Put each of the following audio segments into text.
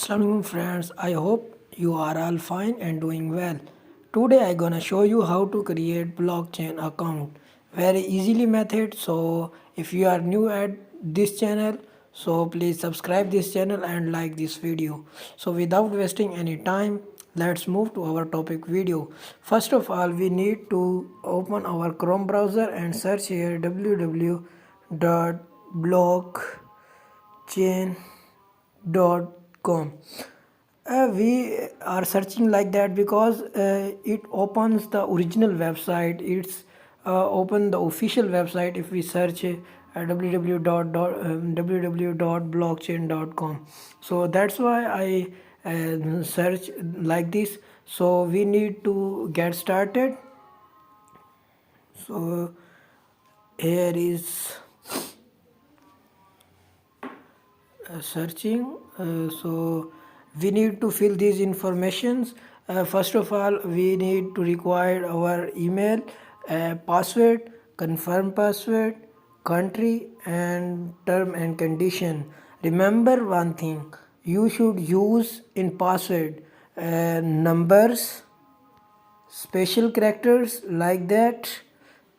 Assalamualaikum friends, I hope you are all fine and doing well. Today I gonna show you how to create blockchain account. Very easily method. So if you are new at this channel, so please subscribe this channel and like this video. So without wasting any time, let's move to our topic video. First of all, we need to open our Chrome browser and search here www.blockchain.com. We are searching like that because it opens the original website. It's open the official website if we search www.blockchain.com. So that's why I search like this. So we need to get started. So here is searching. So we need to fill these informations. First of all, we need to require our email, password, confirm password, country, and term and condition. Remember one thing: you should use in password numbers, special characters like that.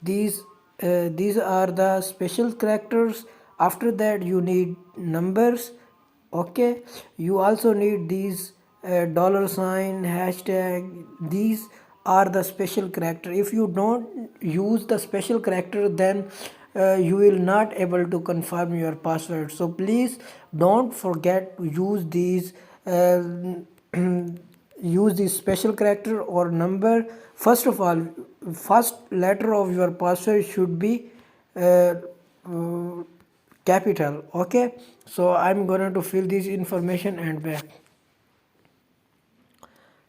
These are the special characters. After that you need numbers. Okay, you also need these dollar sign, hashtag. These are the special character. If you don't use the special character, then you will not able to confirm your password. So please don't forget to use these use this special character or number. First of all, first letter of your password should be uh, uh, capital. Okay, so I'm gonna to fill this information and back.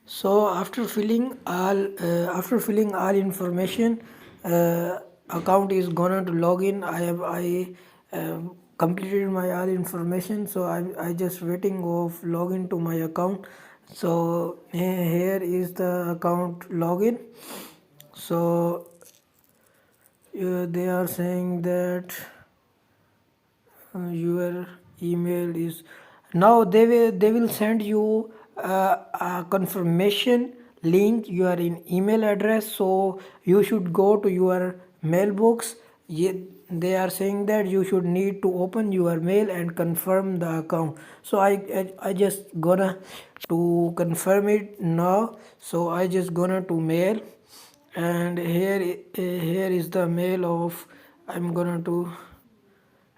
So after filling all information, account is gonna to log in. I completed my all information, so I just waiting of login to my account. So here is the account login. So they are saying that your email is now they will send you a confirmation link. You are in email address, so you should go to your mailbox. They are saying that you should need to open your mail and confirm the account. So I just gonna to confirm it now. So I just gonna to mail, and here is the mail of. I'm gonna to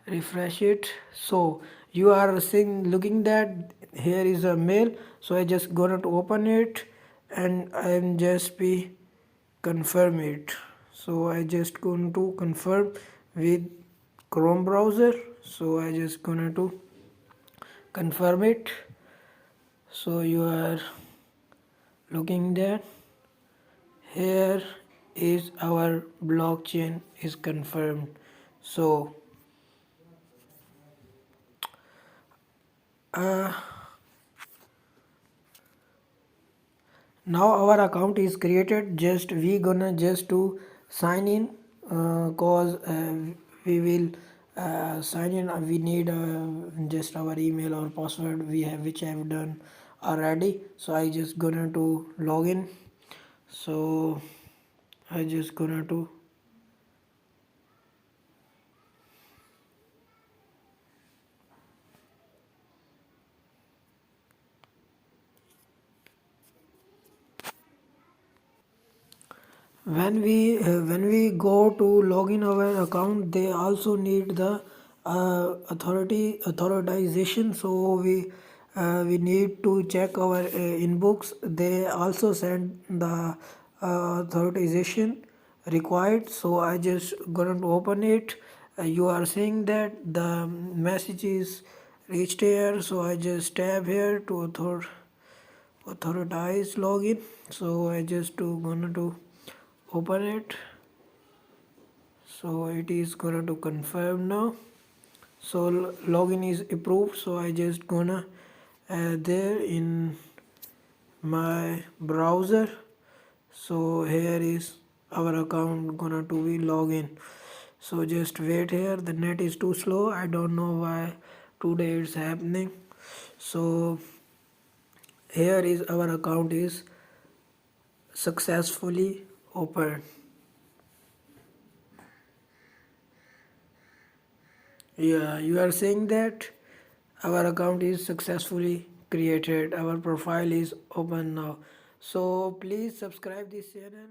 refresh it. So you are seeing looking that here is a mail. So I just gonna to open it and I'm just be confirm it. So I just going to confirm with Chrome browser. So I just gonna to confirm it. So you are looking that here is our blockchain is confirmed. So now our account is created. Just we gonna just to sign in cause we will sign in. We need just our email or password we have, which I have done already. So I just gonna to log in. So I just gonna to when we go to log in our account, they also need the authorization. So we need to check our inbox. They also send the authorization required. So I just gonna to open it. You are saying that the message is reached here. So I just tab here to authorize login. So I just gonna to open it. So it is gonna to confirm now. So login is approved. So I just gonna there in my browser. So here is our account gonna to be login. So just wait here. The net is too slow. I don't know why today it's happening. So here is our account is successfully opened. Yeah, you are saying that our account is successfully created, our profile is open now. So please subscribe this channel.